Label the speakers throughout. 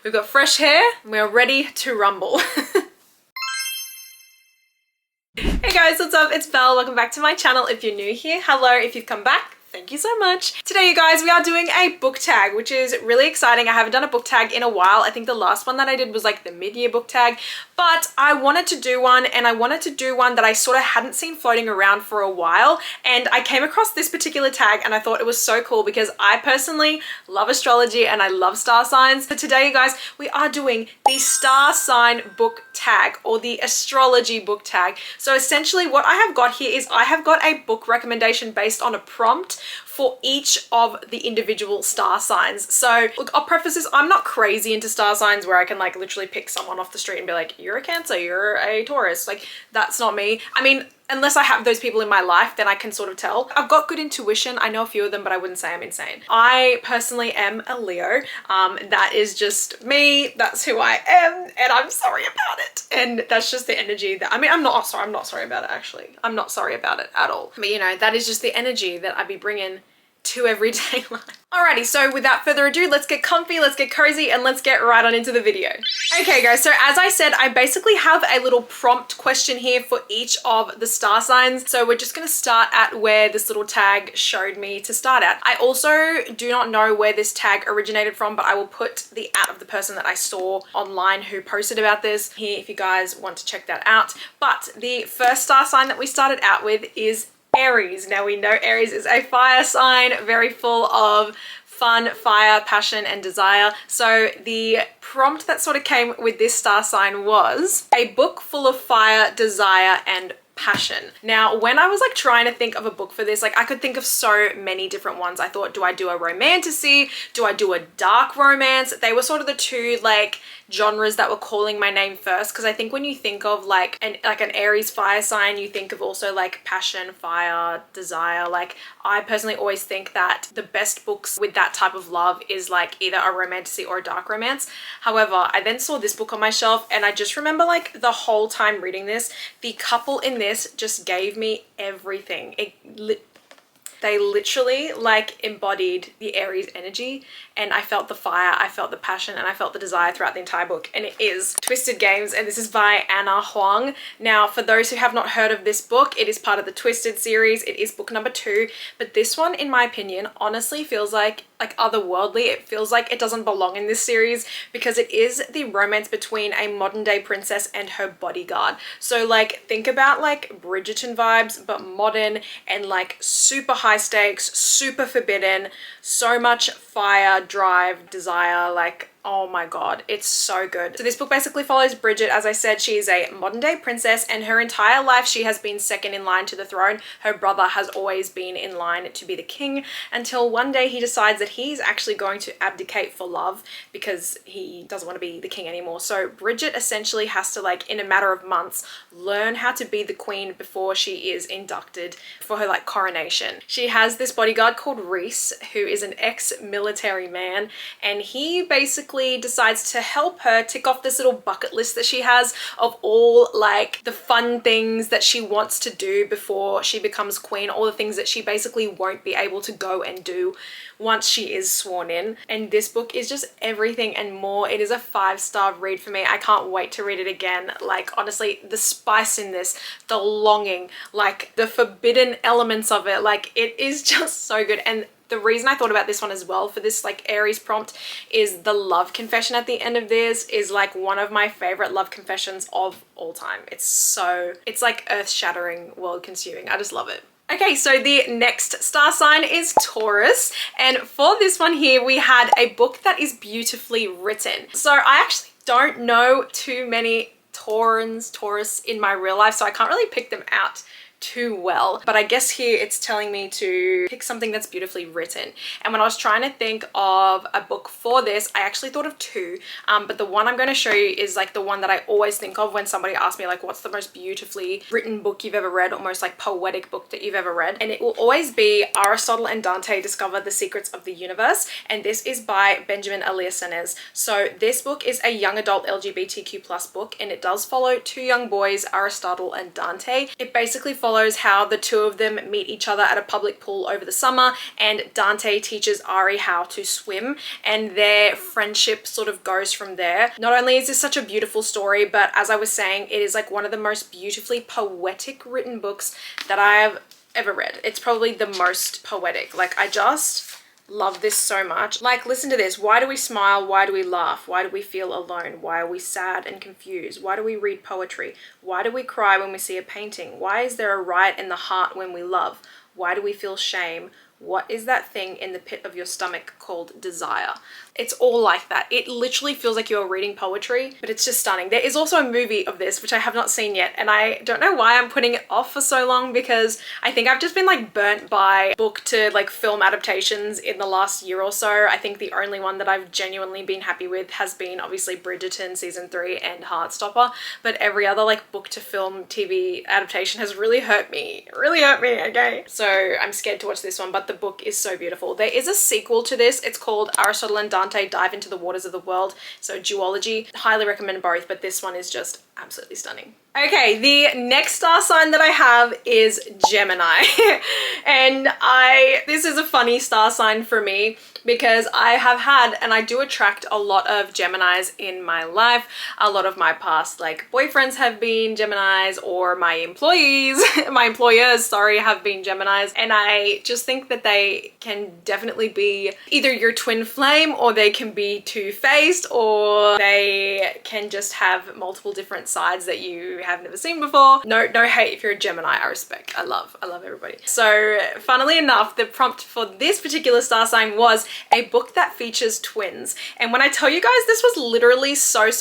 Speaker 1: we've got fresh hair, and we're ready to rumble. Hey guys, what's up? It's Belle. Welcome back to my channel if you're new here. Hello if you've come back. Thank you so much. Today, you guys, we are doing a book tag, which is really exciting. I haven't done a book tag in a while. I think the last one that I did was like the mid-year book tag, but I wanted to do one, and I wanted to do one that I sort of hadn't seen floating around for a while, and I came across this particular tag and I thought it was so cool because I personally love astrology and I love star signs. So today, you guys, we are doing the star sign book tag, or the astrology book tag. So essentially what I have got here is I have got a book recommendation based on a prompt for each of the individual star signs. So look, I'll preface this, I'm not crazy into star signs where I can like literally pick someone off the street and be like, you're a Cancer, you're a Taurus. Like, that's not me. I mean, unless I have those people in my life, then I can sort of tell. I've got good intuition. I know a few of them, but I wouldn't say I'm insane. I personally am a Leo. That is just me. That's who I am, and I'm sorry about it. And that's just the energy that, I mean, I'm not sorry about it, actually. I'm not sorry about it at all. But you know, that is just the energy that I be bringing to everyday life. Alrighty, so without further ado, let's get comfy, let's get cozy, and let's get right on into the video. Okay guys, so as I said, I basically have a little prompt question here for each of the star signs. So we're just gonna start at where this little tag showed me to start at. I also do not know where this tag originated from, but I will put the @ of the person that I saw online who posted about this here if you guys want to check that out. But the first star sign that we started out with is Aries. Now we know Aries is a fire sign, very full of fun, fire, passion, and desire. So the prompt that sort of came with this star sign was a book full of fire, desire, and passion. Now, when I was like trying to think of a book for this, like I could think of so many different ones. I thought, do I do a romantasy? Do I do a dark romance? They were sort of the two like genres that were calling my name first, because I think when you think of like an Aries fire sign, you think of also like passion, fire, desire. Like I personally always think that the best books with that type of love is like either a romantasy or a dark romance. However, I then saw this book on my shelf, and I just remember like the whole time reading this, the couple in this just gave me everything. They literally like embodied the Aries energy, and I felt the fire, I felt the passion, and I felt the desire throughout the entire book. And it is Twisted Games, and this is by Anna Huang. Now, for those who have not heard of this book, it is part of the Twisted series. It is book number 2, but this one, in my opinion, honestly feels like otherworldly. It feels like it doesn't belong in this series because it is the romance between a modern day princess and her bodyguard. So like think about like Bridgerton vibes, but modern and like super high stakes, super forbidden, so much fire, drive, desire, like oh my god, it's so good. So this book basically follows Bridget. As I said, she is a modern day princess, and her entire life she has been second in line to the throne. Her brother has always been in line to be the king, until one day he decides that he's actually going to abdicate for love because he doesn't want to be the king anymore. So Bridget essentially has to, like, in a matter of months, learn how to be the queen before she is inducted for her like coronation. She has this bodyguard called Reese, who is an ex-military man, and he basically decides to help her tick off this little bucket list that she has of all like the fun things that she wants to do before she becomes queen, all the things that she basically won't be able to go and do once she is sworn in. And this book is just everything and more. It is a 5-star read for me. I can't wait to read it again. Like honestly, the spice in this, the longing, like the forbidden elements of it, like it is just so good. And the reason I thought about this one as well for this like Aries prompt is the love confession at the end of this is like one of my favorite love confessions of all time. It's like earth-shattering, world-consuming. I just love it. Okay, so the next star sign is Taurus, and for this one here we had a book that is beautifully written. So I actually don't know too many Taurus in my real life, so I can't really pick them out too well, but I guess here it's telling me to pick something that's beautifully written. And when I was trying to think of a book for this, I actually thought of 2, but the one I'm going to show you is like the one that I always think of when somebody asks me like what's the most beautifully written book you've ever read, or most like poetic book that you've ever read, and it will always be Aristotle and Dante Discover the Secrets of the Universe, and this is by Benjamin Eliasenes. So this book is a young adult LGBTQ+ book, and it does follow 2 young boys, Aristotle and Dante. It basically follows follows how the two of them meet each other at a public pool over the summer, and Dante teaches Ari how to swim, and their friendship sort of goes from there. Not only is this such a beautiful story, but as I was saying, it is like one of the most beautifully poetic written books that I have ever read. It's probably the most poetic. Like, I just love this so much. Like, listen to this. Why do we smile? Why do we laugh? Why do we feel alone? Why are we sad and confused? Why do we read poetry? Why do we cry when we see a painting? Why is there a riot in the heart when we love? Why do we feel shame? What is that thing in the pit of your stomach called desire? It's all like that. It literally feels like you're reading poetry, but it's just stunning. There is also a movie of this, which I have not seen yet, and I don't know why I'm putting it off for so long, because I think I've just been like burnt by book to like film adaptations in the last year or so. I think the only one that I've genuinely been happy with has been obviously Bridgerton season 3 and Heartstopper, but every other like book to film TV adaptation has really hurt me. Okay? So I'm scared to watch this one, but the book is so beautiful. There is a sequel to this. It's called Aristotle and Dante Dive into the Waters of the World. So duology. Highly recommend both, but this one is just absolutely stunning. Okay, the next star sign that I have is Gemini. And this is a funny star sign for me because I have had, and I do attract a lot of Geminis in my life. A lot of my past like boyfriends have been Geminis, or my employers, sorry, have been Geminis. And I just think that they can definitely be either your twin flame, or they can be two-faced, or they can just have multiple different sides that you have never seen before. No hate if you're a Gemini. I respect. I love everybody. So funnily enough, the prompt for this particular star sign was a book that features twins. And when I tell you guys, this was literally so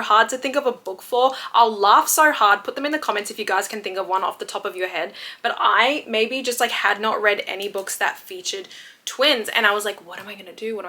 Speaker 1: hard to think of a book for. I'll laugh so hard. Put them in the comments if you guys can think of one off the top of your head. But I maybe just like had not read any books that featured twins, and I was like, what am I gonna do?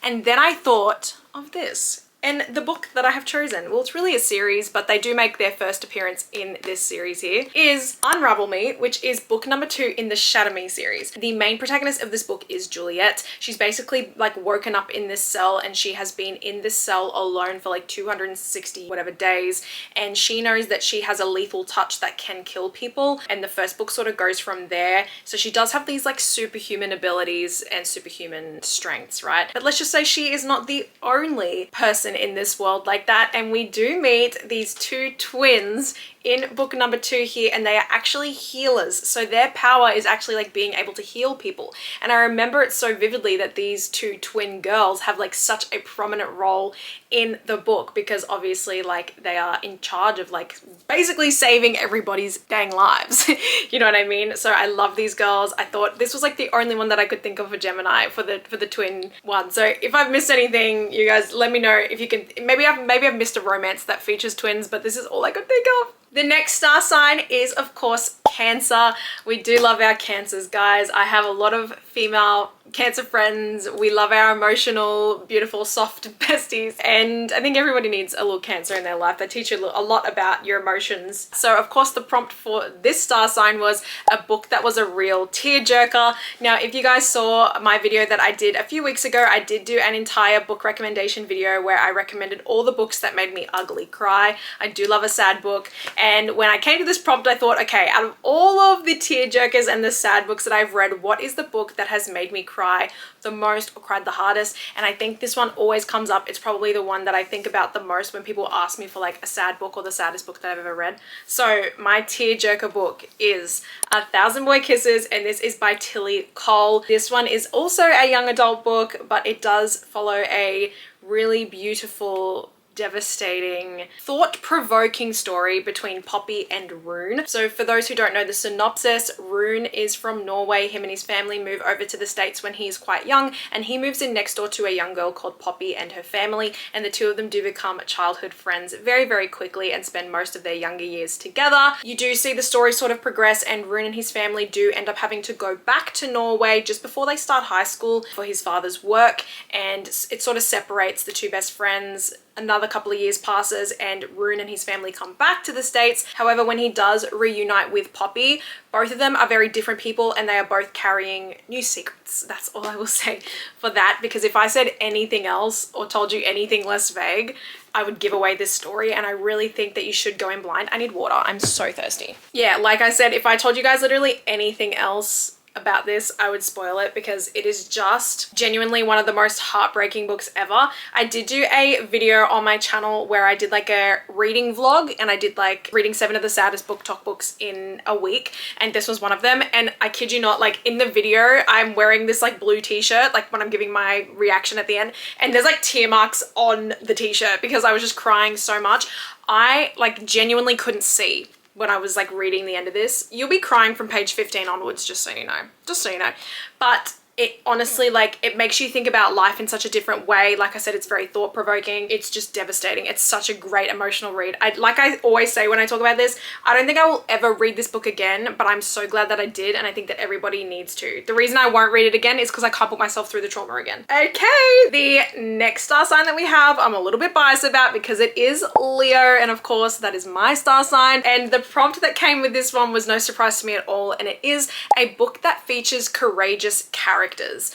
Speaker 1: And then I thought of this. And the book that I have chosen, well, it's really a series, but they do make their first appearance in this series here, is Unravel Me, which is book number 2 in the Shatter Me series. The main protagonist of this book is Juliet. She's basically like woken up in this cell, and she has been in this cell alone for like 260 whatever days, and she knows that she has a lethal touch that can kill people, and the first book sort of goes from there. So she does have these like superhuman abilities and superhuman strengths, right? But let's just say she is not the only person in this world like that, and we do meet these two twins in book number 2 here, and they are actually healers. So their power is actually like being able to heal people. And I remember it so vividly that these two twin girls have like such a prominent role in the book, because obviously like they are in charge of like basically saving everybody's dang lives. You know what I mean? So I love these girls. I thought this was like the only one that I could think of for Gemini, for the twin one. So if I've missed anything, you guys let me know if you can. Maybe I've missed a romance that features twins, but this is all I could think of. The next star sign is, of course, Cancer. We do love our Cancers, guys. I have a lot of female Cancer friends. We love our emotional, beautiful, soft besties. And I think everybody needs a little Cancer in their life. They teach you a lot about your emotions. So, of course, the prompt for this star sign was a book that was a real tearjerker. Now, if you guys saw my video that I did a few weeks ago, I did do an entire book recommendation video where I recommended all the books that made me ugly cry. I do love a sad book. And when I came to this prompt, I thought, okay, out of all of the tearjerkers and the sad books that I've read, what is the book that has made me cry the most or cried the hardest? And I think this one always comes up. It's probably the one that I think about the most when people ask me for like a sad book or the saddest book that I've ever read. So my tearjerker book is A Thousand Boy Kisses, and this is by Tilly Cole. This one is also a young adult book, but it does follow a really beautiful, devastating, thought-provoking story between Poppy and Rune. So for those who don't know the synopsis, Rune is from Norway. Him and his family move over to the States when he's quite young, and he moves in next door to a young girl called Poppy and her family, and the two of them do become childhood friends very quickly and spend most of their younger years together. You do see the story sort of progress, and Rune and his family do end up having to go back to Norway just before they start high school for his father's work, and it sort of separates the two best friends. Another another couple of years passes and Rune and his family come back to the States. However, when he does reunite with Poppy, both of them are very different people and they are both carrying new secrets. That's all I will say for that, because if I said anything else or told you anything less vague, I would give away this story, and I really think that you should go in blind. I need water. I'm so thirsty. Yeah, like I said, if I told you guys literally anything else about this, I would spoil it, because it is just genuinely one of the most heartbreaking books ever. I did do a video on my channel where I did like a reading vlog, and I did like reading 7 of the saddest book talk books in a week, and this was one of them. And I kid you not, like in the video I'm wearing this like blue t-shirt, like when I'm giving my reaction at the end, and there's like tear marks on the t-shirt because I was just crying so much. I like genuinely couldn't see when I was like reading the end of this. You'll be crying from page 15 onwards, just so you know. Just so you know. But it honestly, like, it makes you think about life in such a different way. Like I said, it's very thought-provoking. It's just devastating. It's such a great emotional read. Like I always say when I talk about this, I don't think I will ever read this book again, but I'm so glad that I did, and I think that everybody needs to. The reason I won't read it again is because I can't put myself through the trauma again. Okay, the next star sign that we have, I'm a little bit biased about because it is Leo, and of course that is my star sign. And the prompt that came with this one was no surprise to me at all, and it is a book that features courageous characters.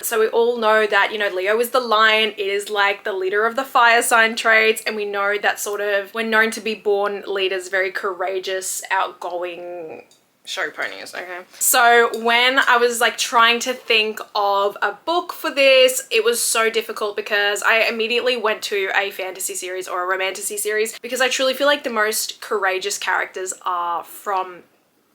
Speaker 1: So we all know that, you know, Leo is the lion. It is like the leader of the fire sign traits, and we know that sort of we're known to be born leaders, very courageous, outgoing show ponies. Okay, so when I was like trying to think of a book for this, it was so difficult because I immediately went to a fantasy series or a romantasy series, because I truly feel like the most courageous characters are from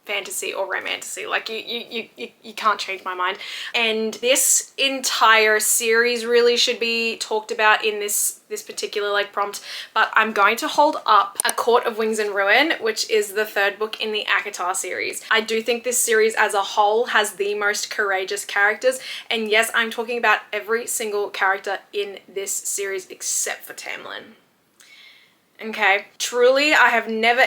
Speaker 1: fantasy or romantasy. Like you can't change my mind. And this entire series really should be talked about in this particular like prompt, but I'm going to hold up A Court of Wings and Ruin, which is the 3rd book in the ACOTAR series. I do think this series as a whole has the most courageous characters, and yes, I'm talking about every single character in this series except for Tamlin. Okay, truly, I have never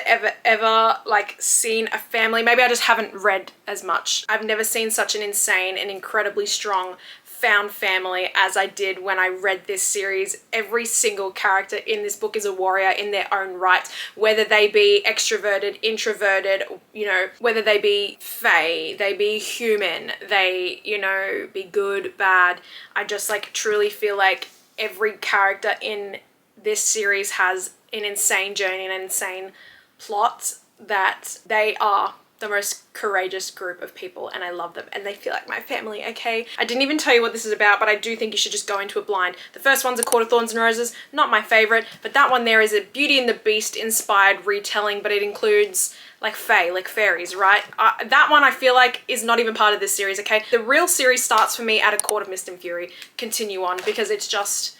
Speaker 1: ever like seen a family, maybe I just haven't read as much. I've never seen such an insane and incredibly strong found family as I did when I read this series. Every single character in this book is a warrior in their own right, whether they be extroverted, introverted, you know, whether they be fae, they be human, they, you know, be good, bad. I just like truly feel like every character in this series has an insane journey and an insane plot, that they are the most courageous group of people, and I love them, and they feel like my family. Okay, I didn't even tell you what this is about, but I do think you should just go into it blind. The first one's A Court of Thorns and Roses, not my favorite, but that one there is a Beauty and the Beast inspired retelling, but it includes like fae, like fairies, right? That one I feel like is not even part of this series. Okay, the real series starts for me at A Court of Mist and Fury. Continue on, because it's just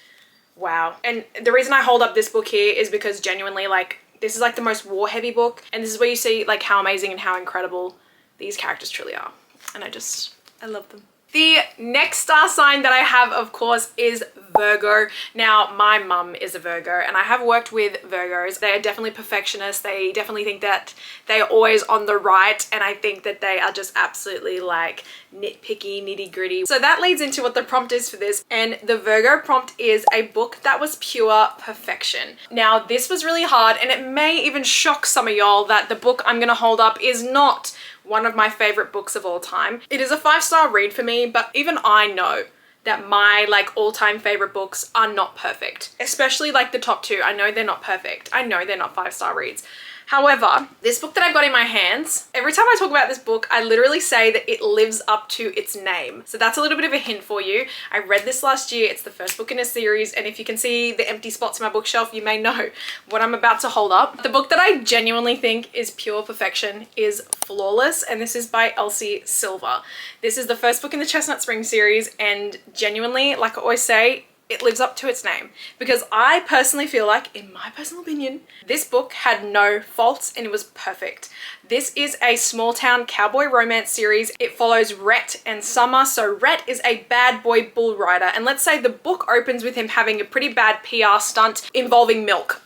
Speaker 1: wow. And the reason I hold up this book here is because genuinely, like, this is like the most war heavy book, and this is where you see like how amazing and how incredible these characters truly are, and I love them. The next star sign that I have, of course, is Virgo. Now, my mum is a Virgo, and I have worked with Virgos. They are definitely perfectionists. They definitely think that they are always on the right, and I think that they are just absolutely like nitpicky, nitty gritty. So that leads into what the prompt is for this, and the Virgo prompt is a book that was pure perfection. Now, this was really hard, and it may even shock some of y'all that the book I'm gonna hold up is not one of my favorite books of all time. It is a 5-star read for me, but even I know that my like all-time favorite books are not perfect, especially like the top 2. I know they're not perfect. I know they're not 5-star reads. However, this book that I've got in my hands, every time I talk about this book, I literally say that it lives up to its name. So that's a little bit of a hint for you. I read this last year. It's the first book in a series, and if you can see the empty spots in my bookshelf, you may know what I'm about to hold up. The book that I genuinely think is pure perfection is Flawless, and this is by Elsie Silver. This is the first book in the Chestnut Spring series, and genuinely, like I always say, it lives up to its name, because I personally feel like, in my personal opinion, this book had no faults and it was perfect. This is a small town cowboy romance series. It follows Rhett and Summer. So Rhett is a bad boy bull rider, and let's say the book opens with him having a pretty bad PR stunt involving milk.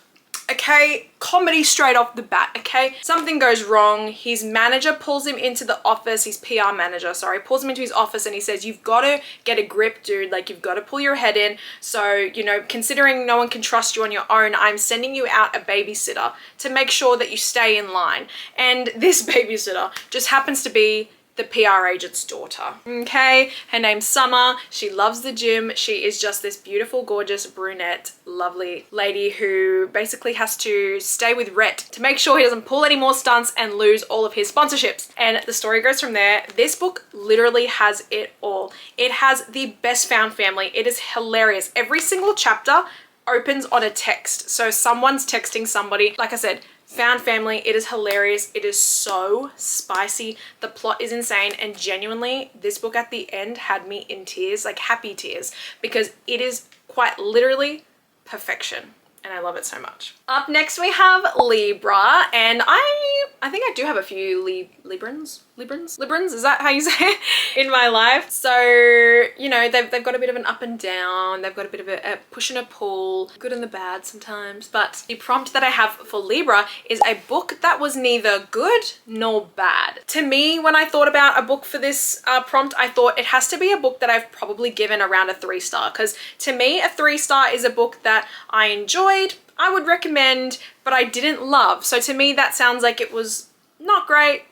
Speaker 1: okay? Comedy straight off the bat, okay? Something goes wrong. His manager pulls him into the office, his PR manager, sorry, pulls him into his office and he says, you've got to get a grip, dude. Like, you've got to pull your head in. So, you know, considering no one can trust you on your own, I'm sending you out a babysitter to make sure that you stay in line. And this babysitter just happens to be the PR agent's daughter, okay? Her name's Summer. She loves the gym. She is just this beautiful, gorgeous, brunette, lovely lady who basically has to stay with Rhett to make sure he doesn't pull any more stunts and lose all of his sponsorships. And the story goes from there. This book literally has it all. It has the best found family. It is hilarious. Every single chapter opens on a text. So someone's texting somebody. Like I said, found family. It is hilarious. It is so spicy. The plot is insane, and genuinely this book at the end had me in tears, like happy tears, because it is quite literally perfection. And I love it so much. Up next we have Libra, and I think I do have a few Librans, is that how you say it? In my life. So, you know, they've got a bit of an up and down, they've got a bit of a push and a pull, good and the bad sometimes. But the prompt that I have for Libra is a book that was neither good nor bad. To me, when I thought about a book for this prompt, I thought it has to be a book that I've probably given around a 3-star, because to me a 3-star is a book that I enjoyed, I would recommend, but I didn't love. So to me that sounds like it was not great,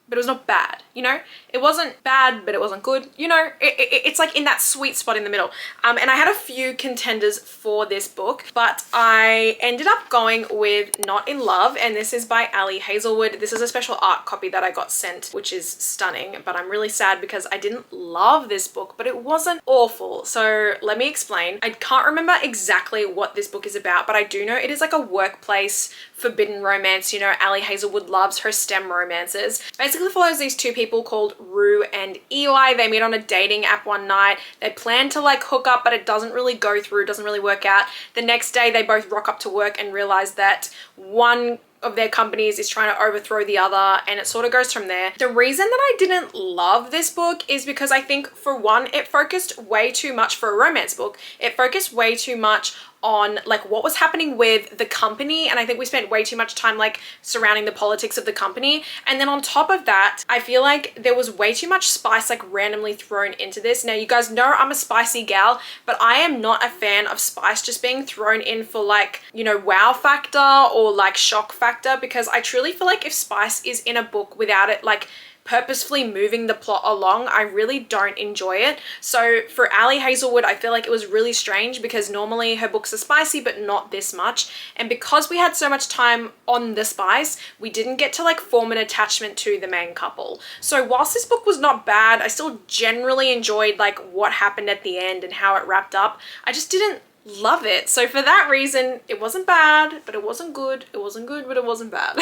Speaker 1: but it was not bad, you know? It wasn't bad, but it wasn't good. You know, it's like in that sweet spot in the middle. And I had a few contenders for this book, but I ended up going with Not in Love, and this is by Ali Hazelwood. This is a special art copy that I got sent, which is stunning, but I'm really sad because I didn't love this book, but it wasn't awful. So let me explain. I can't remember exactly what this book is about, but I do know it is like a workplace forbidden romance. You know, Ali Hazelwood loves her STEM romances. Basically follows these two people called Rue and Eli. They meet on a dating app one night. They plan to like hook up, but it doesn't really go through, doesn't really work out. The next day they both rock up to work and realize that one of their companies is trying to overthrow the other, and it sort of goes from there. The reason that I didn't love this book is because I think, for one, it focused way too much, for a romance book, it focused way too much on like what was happening with the company, and I think we spent way too much time like surrounding the politics of the company. And then on top of that, I feel like there was way too much spice like randomly thrown into this. Now you guys know I'm a spicy gal, but I am not a fan of spice just being thrown in for like, you know, wow factor or like shock factor, because I truly feel like if spice is in a book without it like purposefully moving the plot along, I really don't enjoy it. So for Ali Hazelwood, I feel like it was really strange because normally her books are spicy, but not this much. And because we had so much time on the spice, we didn't get to like form an attachment to the main couple. So whilst this book was not bad, I still generally enjoyed like what happened at the end and how it wrapped up. I just didn't love it. So for that reason, it wasn't bad, but it wasn't good. It wasn't good, but it wasn't bad.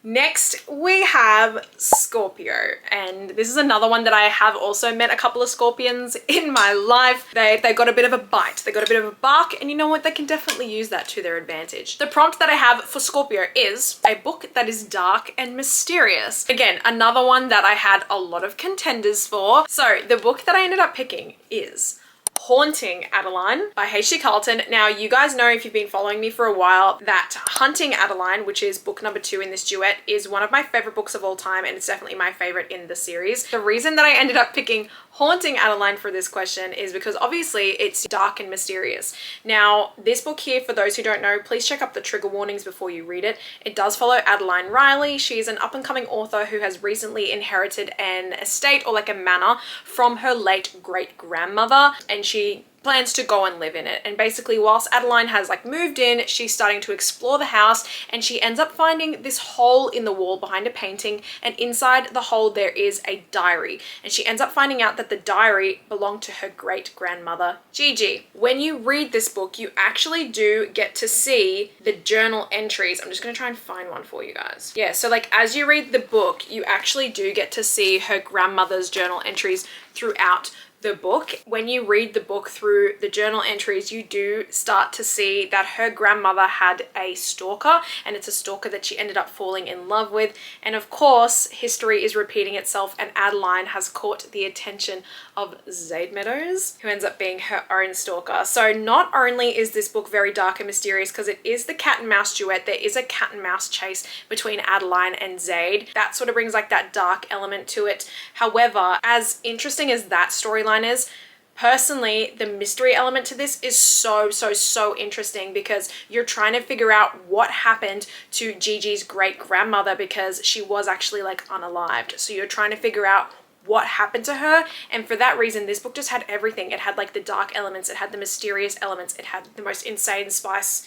Speaker 1: Next, we have Scorpio. And this is another one that I have also met a couple of Scorpions in my life. They got a bit of a bite. They got a bit of a bark, and you know what? They can definitely use that to their advantage. The prompt that I have for Scorpio is a book that is dark and mysterious. Again, another one that I had a lot of contenders for. So the book that I ended up picking is Haunting Adeline by H.C. Carlton. Now, you guys know, if you've been following me for a while, that Hunting Adeline, which is book number 2 in this duet, is one of my favorite books of all time, and it's definitely my favorite in the series. The reason that I ended up picking Haunting Adeline for this question is because obviously it's dark and mysterious. Now, this book here, for those who don't know, please check up the trigger warnings before you read it. It does follow Adeline Riley. She's an up-and-coming author who has recently inherited an estate, or like a manor, from her late great-grandmother, and she plans to go and live in it. And basically, whilst Adeline has like moved in, she's starting to explore the house, and she ends up finding this hole in the wall behind a painting, and inside the hole there is a diary, and she ends up finding out that the diary belonged to her great-grandmother Gigi. When you read this book, you actually do get to see the journal entries. I'm just gonna try and find one for you guys. Yeah, so like as you read the book, you actually do get to see her grandmother's journal entries throughout the book. When you read the book through the journal entries, you do start to see that her grandmother had a stalker, and it's a stalker that she ended up falling in love with. And of course, history is repeating itself, and Adeline has caught the attention of Zaid Meadows, who ends up being her own stalker. So not only is this book very dark and mysterious because it is the cat and mouse duet, there is a cat and mouse chase between Adeline and Zaid. That sort of brings like that dark element to it. However, as interesting as that storyline is, personally, the mystery element to this is so interesting because you're trying to figure out what happened to Gigi's great grandmother because she was actually like unalived. So you're trying to figure out what happened to her, and for that reason this book just had everything. It had like the dark elements, it had the mysterious elements, it had the most insane spice,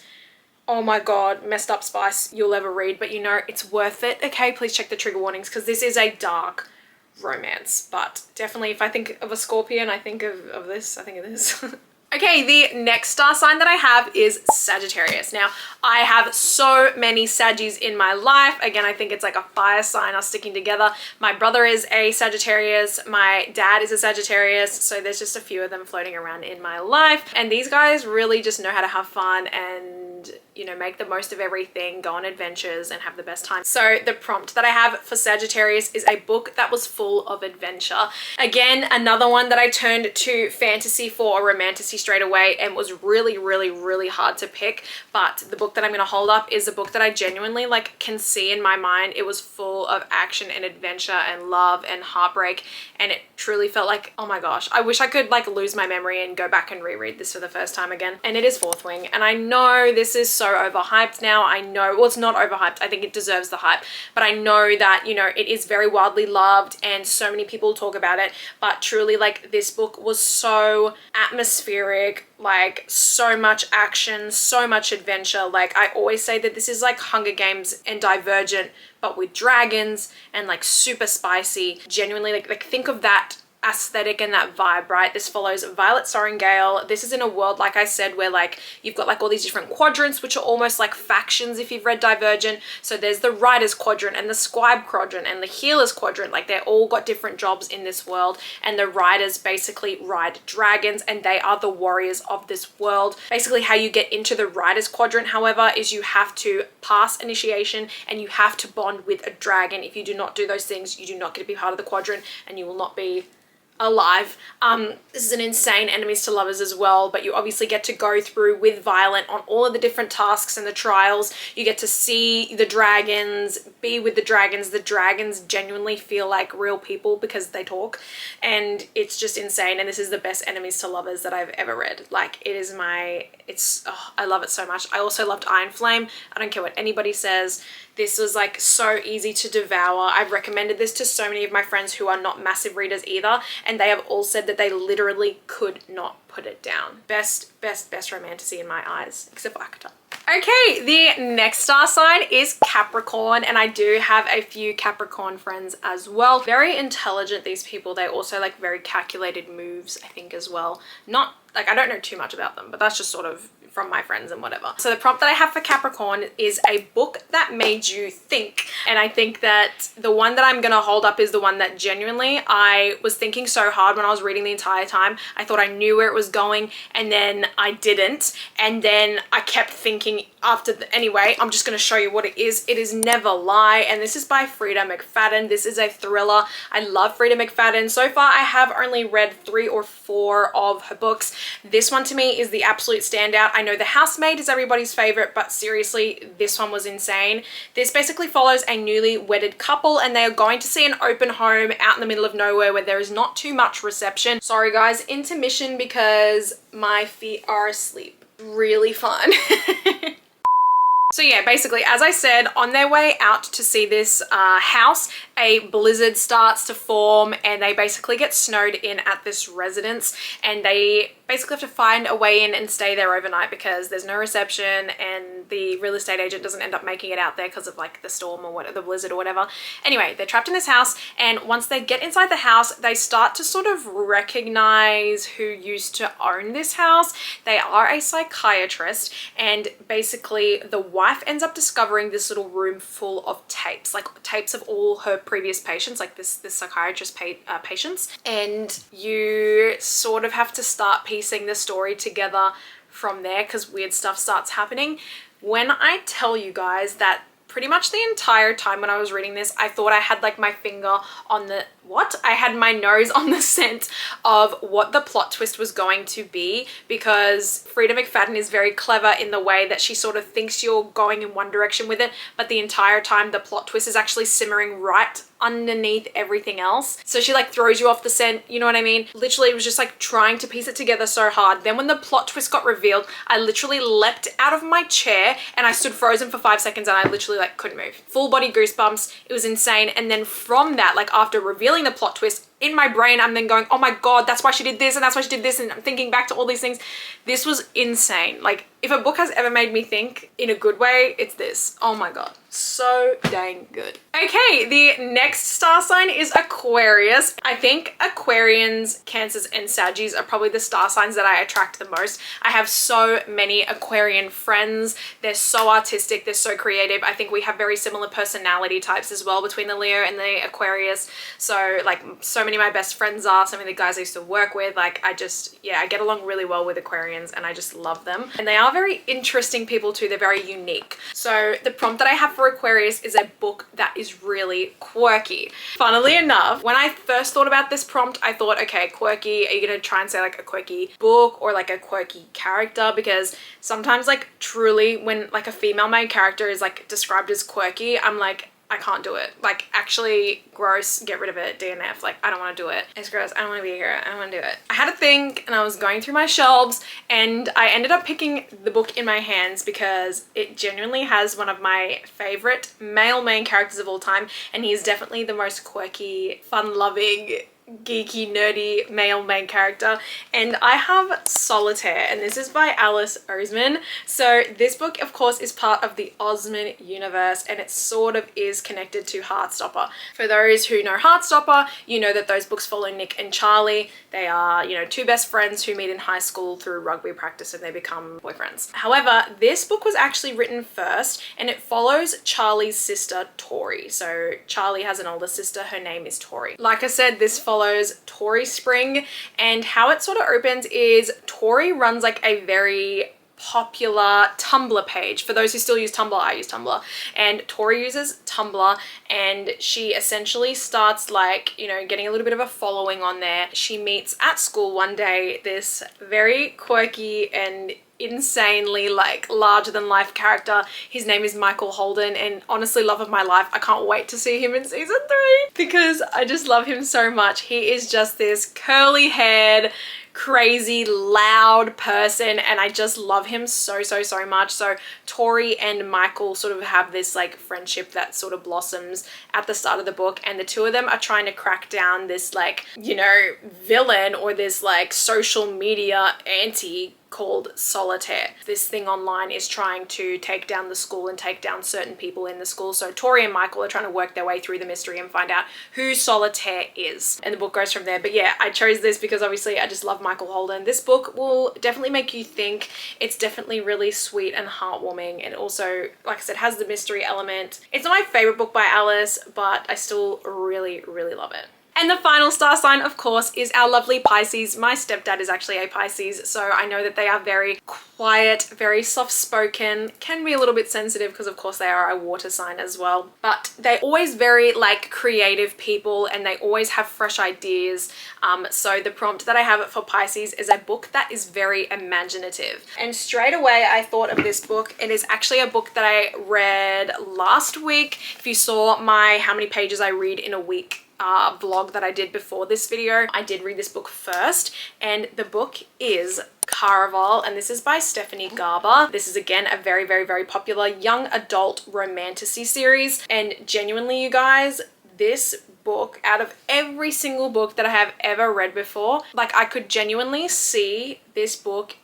Speaker 1: oh my god, messed up spice you'll ever read, but you know it's worth it. Okay, please check the trigger warnings because this is a dark romance, but definitely if I think of a Scorpion, I think of this, I think of this. Okay, the next star sign that I have is Sagittarius. Now, I have so many Saggies in my life. Again, I think it's like a fire sign are sticking together. My brother is a Sagittarius. My dad is a Sagittarius. So there's just a few of them floating around in my life. And these guys really just know how to have fun and, you know, make the most of everything, go on adventures and have the best time. So the prompt that I have for Sagittarius is a book that was full of adventure. Again, another one that I turned to fantasy for, or romantasy straight away, and was really hard to pick. But the book that I'm going to hold up is a book that I genuinely like can see in my mind. It was full of action and adventure and love and heartbreak, and it truly felt like, oh my gosh, I wish I could like lose my memory and go back and reread this for the first time again. And it is Fourth Wing, and I know this is so overhyped now. I know, well, it's not overhyped, I think it deserves the hype, but I know that, you know, it is very widely loved and so many people talk about it. But truly, like, this book was so atmospheric, like so much action, so much adventure. Like, I always say that this is like Hunger Games and Divergent, but with dragons and like super spicy. Genuinely, like think of that aesthetic and that vibe, right? This follows Violet Sorrengail. This is in a world, like I said, where like you've got like all these different quadrants, which are almost like factions if you've read Divergent. So there's the writer's quadrant and the scribe quadrant and the healer's quadrant. Like, they're all got different jobs in this world, and the writers basically ride dragons and they are the warriors of this world. Basically, how you get into the writer's quadrant, however, is you have to pass initiation and you have to bond with a dragon. If you do not do those things, you do not get to be part of the quadrant and you will not be alive. This is an insane enemies to lovers as well, but you obviously get to go through with Violet on all of the different tasks and the trials. You get to see the dragons, be with the dragons. The dragons genuinely feel like real people because they talk, and it's just insane. And this is the best enemies to lovers that I've ever read. Like, it is I love it so much. I also loved Iron Flame. I don't care what anybody says. This was like so easy to devour. I've recommended this to so many of my friends who are not massive readers either, and they have all said that they literally could not put it down. Best romantasy in my eyes, except for Akata. Okay, the next star sign is Capricorn, and I do have a few Capricorn friends as well. Very intelligent, these people. They also like very calculated moves, I think, as well. Not like, I don't know too much about them, but that's just sort of from my friends and whatever. So the prompt that I have for Capricorn is a book that made you think. And I think that the one that I'm gonna hold up is the one that genuinely I was thinking so hard when I was reading the entire time. I thought I knew where it was going, and then I didn't. And then I kept thinking anyway, I'm just gonna show you what it is. It is Never Lie, and this is by Frida McFadden. This is a thriller. I love Frida McFadden. So far, I have only read 3 or 4 of her books. This one to me is the absolute standout. I know The Housemaid is everybody's favorite, but seriously, this one was insane. This basically follows a newly wedded couple, and they are going to see an open home out in the middle of nowhere where there is not too much reception. Sorry guys, intermission because my feet are asleep. Really fun. So yeah, basically, as I said, on their way out to see this house, a blizzard starts to form, and they basically get snowed in at this residence, and they basically have to find a way in and stay there overnight because there's no reception and the real estate agent doesn't end up making it out there because of like the storm or what, the blizzard or whatever. Anyway, they're trapped in this house, and once they get inside the house, they start to sort of recognize who used to own this house. They are a psychiatrist, and basically the wife ends up discovering this little room full of tapes, like tapes of all her previous patients, like this psychiatrist patients, and you sort of have to start piecing the story together from there because weird stuff starts happening. When I tell you guys that pretty much the entire time when I was reading this, I thought I had like my finger on the I had my nose on the scent of what the plot twist was going to be, because Frida McFadden is very clever in the way that she sort of thinks you're going in one direction with it, but the entire time the plot twist is actually simmering right underneath everything else. So she like throws you off the scent, you know what I mean? Literally, it was just like trying to piece it together so hard. Then when the plot twist got revealed, I literally leapt out of my chair and I stood frozen for 5 seconds and I literally like couldn't move. Full body goosebumps. It was insane. And then from that, like after revealing the plot twist, in my brain, I'm then going, oh my God, that's why she did this and that's why she did this. And I'm thinking back to all these things. This was insane. Like if a book has ever made me think in a good way, it's this. Oh my God. So dang good. Okay, the next star sign is Aquarius. I think Aquarians, Cancers, and Saggies are probably the star signs that I attract the most. I have so many Aquarian friends. They're so artistic. They're so creative. I think we have very similar personality types as well between the Leo and the Aquarius. So like so many of my best friends are, some of the guys I used to work with, like I get along really well with Aquarians and I just love them. And they are very interesting people too. They're very unique. So the prompt that I have for Aquarius is a book that is really quirky. Funnily enough, when I first thought about this prompt, I thought, okay, quirky, are you gonna try and say like a quirky book or like a quirky character? Because sometimes like truly when like a female main character is like described as quirky, I'm like, I can't do it. Like actually gross, get rid of it, DNF. Like I don't want to do it. It's gross. I don't want to be here. I don't want to do it. I had to think and I was going through my shelves and I ended up picking the book in my hands because it genuinely has one of my favorite male main characters of all time, and he's definitely the most quirky, fun-loving, geeky, nerdy male main character, and I have Solitaire, and this is by Alice Oseman. So this book of course is part of the Osman universe, and it sort of is connected to Heartstopper. For those who know Heartstopper, you know that those books follow Nick and Charlie. They are, you know, two best friends who meet in high school through rugby practice and they become boyfriends. However, this book was actually written first and it follows Charlie's sister Tori. So Charlie has an older sister, her name is Tori. Like I said, this follows Tori Spring, and how it sort of opens is Tori runs like a very popular Tumblr page. For those who still use Tumblr, I use Tumblr, and Tori uses Tumblr, and she essentially starts like, you know, getting a little bit of a following on there. She meets at school one day this very quirky and insanely like larger than life character. His name is Michael Holden, and honestly, love of my life, I can't wait to see him in season 3 because I just love him so much. He is just this curly haired, crazy, loud person, and I just love him so much. So Tori and Michael sort of have this like friendship that sort of blossoms at the start of the book, and the two of them are trying to crack down this like, you know, villain or this like social media anti called Solitaire. This thing online is trying to take down the school and take down certain people in the school. So Tori and Michael are trying to work their way through the mystery and find out who Solitaire is. And the book goes from there. But yeah, I chose this because obviously I just love Michael Holden. This book will definitely make you think. It's definitely really sweet and heartwarming. And also, like I said, has the mystery element. It's not my favorite book by Alice, but I still really love it. And the final star sign, of course, is our lovely Pisces. My stepdad is actually a Pisces, so I know that they are very quiet, very soft-spoken, can be a little bit sensitive because, of course, they are a water sign as well. But they're always very, like, creative people, and they always have fresh ideas. So the prompt that I have for Pisces is a book that is very imaginative. And straight away, I thought of this book. It is actually a book that I read last week. If you saw my how many pages I read in a week vlog that I did before this video, I did read this book first, and the book is Caraval, and this is by Stephanie Garber. This is again a very popular young adult romantasy series, and genuinely, you guys, this book out of every single book that I have ever read before. Like, I could genuinely see this book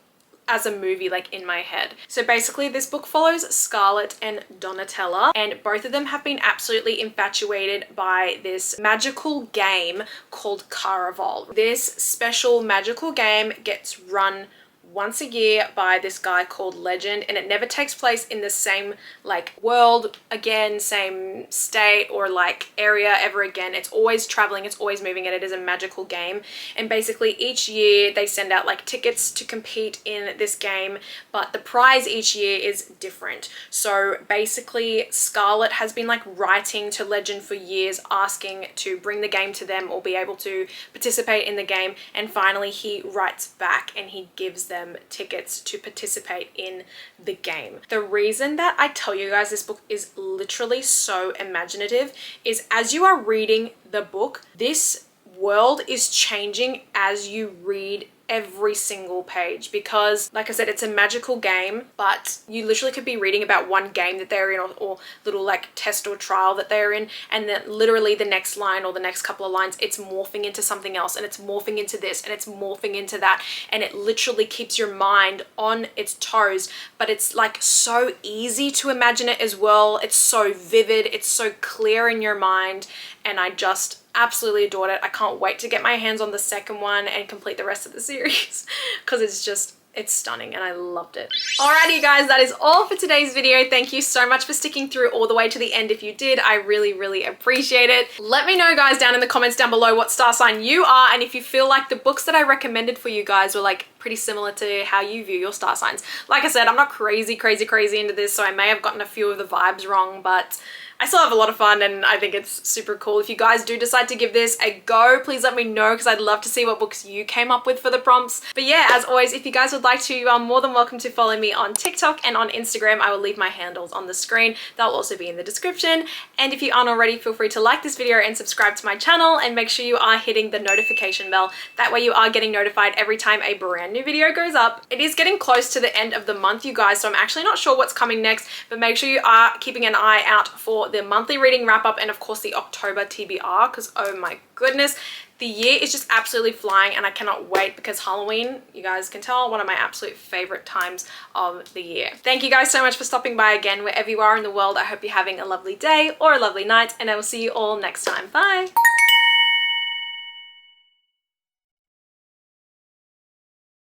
Speaker 1: as a movie, like, in my head. So basically this book follows Scarlett and Donatella, and both of them have been absolutely infatuated by this magical game called Caraval. This special magical game gets run once a year by this guy called Legend, and it never takes place in the same like world again, same state or like area ever again. It's always traveling, it's always moving, and it is a magical game. And basically each year they send out like tickets to compete in this game, but the prize each year is different. So basically Scarlett has been like writing to Legend for years asking to bring the game to them or be able to participate in the game, and finally he writes back and he gives them tickets to participate in the game. The reason that I tell you guys this book is literally so imaginative is as you are reading the book, this world is changing as you read every single page, because like I said, it's a magical game, but you literally could be reading about one game that they're in, or little like test or trial that they're in, and then literally the next line or the next couple of lines it's morphing into something else, and it's morphing into this, and it's morphing into that, and it literally keeps your mind on its toes. But it's like so easy to imagine it as well. It's so vivid, it's so clear in your mind, and I just absolutely adored it. I can't wait to get my hands on the second one and complete the rest of the series because it's stunning and I loved it. Alrighty guys, that is all for today's video. Thank you so much for sticking through all the way to the end. If you did, I really appreciate it. Let me know guys down in the comments down below what star sign you are, and if you feel like the books that I recommended for you guys were like pretty similar to how you view your star signs. Like I said, I'm not crazy into this, so I may have gotten a few of the vibes wrong, but I still have a lot of fun and I think it's super cool. If you guys do decide to give this a go, please let me know because I'd love to see what books you came up with for the prompts. But yeah, as always, if you guys would like to, you are more than welcome to follow me on TikTok and on Instagram. I will leave my handles on the screen. They'll also be in the description. And if you aren't already, feel free to like this video and subscribe to my channel, and make sure you are hitting the notification bell. That way you are getting notified every time a brand new video goes up. It is getting close to the end of the month, you guys, so I'm actually not sure what's coming next, but make sure you are keeping an eye out for the monthly reading wrap up and of course the October TBR, because oh my goodness, the year is just absolutely flying and I cannot wait, because Halloween, you guys can tell, one of my absolute favorite times of the year. Thank you guys so much for stopping by again wherever you are in the world. I hope you're having a lovely day or a lovely night, and I will see you all next time. Bye.